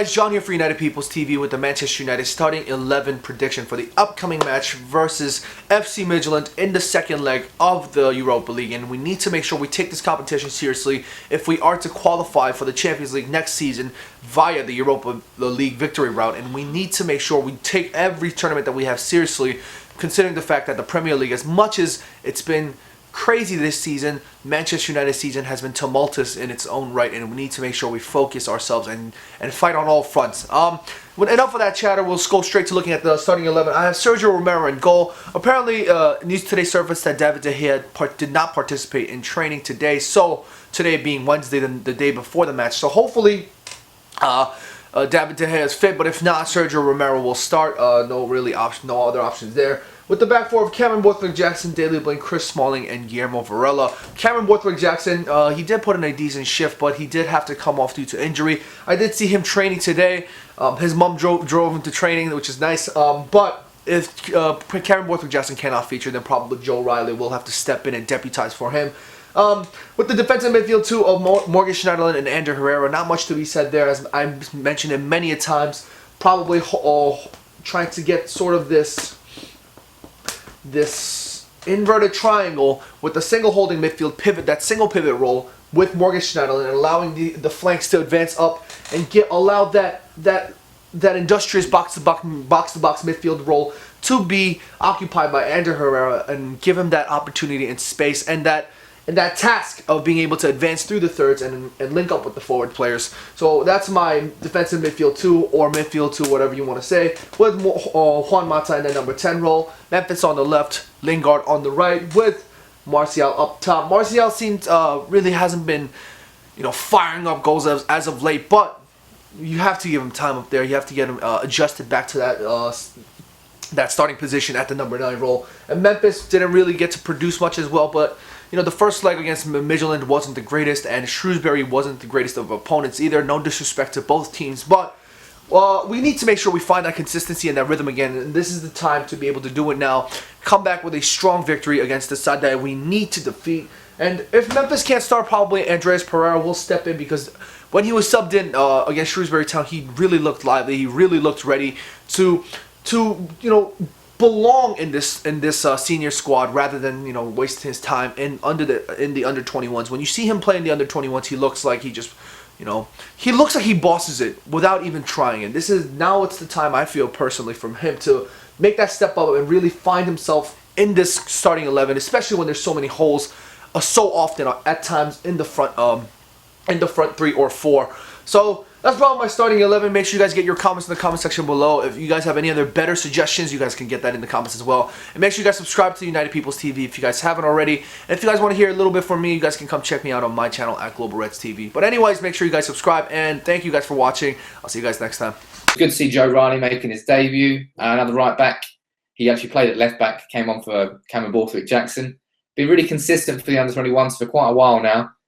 Guys, John here for United People's TV with the Manchester United starting 11 prediction for the upcoming match versus FC Midtjylland in the second leg of the Europa League. And we need to make sure we take this competition seriously if we are to qualify for the Champions League next season via the Europa League victory route. And we need to make sure we take every tournament that we have seriously, considering the fact that the Premier League, as much as it's been crazy this season, Manchester United's season has been tumultuous in its own right, and we need to make sure we focus ourselves and fight on all fronts. Enough of that chatter. We'll go straight to looking at the starting 11. I have Sergio Romero in goal. Apparently, news today surfaced that David De Gea did not participate in training today. So today being Wednesday, the day before the match. So hopefully, David De Gea is fit, but if not, Sergio Romero will start. No other options there. With the back four of Cameron Borthwick-Jackson, Daley Blind, Chris Smalling, and Guillermo Varela. Cameron Borthwick-Jackson, he did put in a decent shift, but he did have to come off due to injury. I did see him training today. His mom drove him to training, which is nice. But if Cameron Borthwick-Jackson cannot feature, then probably Joe Riley will have to step in and deputize for him. With the defensive midfield too of Morgan Schneiderlin and Ander Herrera, not much to be said there, as I mentioned it many a times. Probably trying to get sort of this inverted triangle with the single holding midfield pivot, that single pivot role with Morgan Schneiderlin, and allowing the flanks to advance up and allow that industrious box-to-box midfield role to be occupied by Ander Herrera, and give him that opportunity and space and that task of being able to advance through the thirds and link up with the forward players. So that's my defensive midfield 2, or midfield 2, whatever you want to say, with Juan Mata in the number 10 role, Memphis on the left, Lingard on the right, with Martial up top. Martial seems really hasn't been, firing up goals as of late, but you have to give him time up there. You have to get him adjusted back to that starting position at the number 9 role. And Memphis didn't really get to produce much as well, but the first leg against Midtjylland wasn't the greatest, and Shrewsbury wasn't the greatest of opponents either. No disrespect to both teams, but we need to make sure we find that consistency and that rhythm again, and this is the time to be able to do it now. Come back with a strong victory against the side that we need to defeat. And if Memphis can't start, probably Andreas Pereira will step in, because when he was subbed in against Shrewsbury Town, he really looked lively. He really looked ready to belong in this senior squad, rather than wasting his time in the under 21s. When you see him play in the under 21s, he looks like he just he looks like he bosses it without even trying it. It's the time, I feel personally, from him to make that step up and really find himself in this starting 11, especially when there's so many holes so often at times in the front 3 or 4. So that's probably my starting 11. Make sure you guys get your comments in the comment section below. If you guys have any other better suggestions, you guys can get that in the comments as well. And make sure you guys subscribe to United People's TV if you guys haven't already. And if you guys want to hear a little bit from me, you guys can come check me out on my channel at Global Reds TV. But anyways, make sure you guys subscribe, and thank you guys for watching. I'll see you guys next time. Good to see Joe Riley making his debut. Another right back. He actually played at left back, came on for Cameron Borthwick-Jackson. Been really consistent for the under-21s for quite a while now.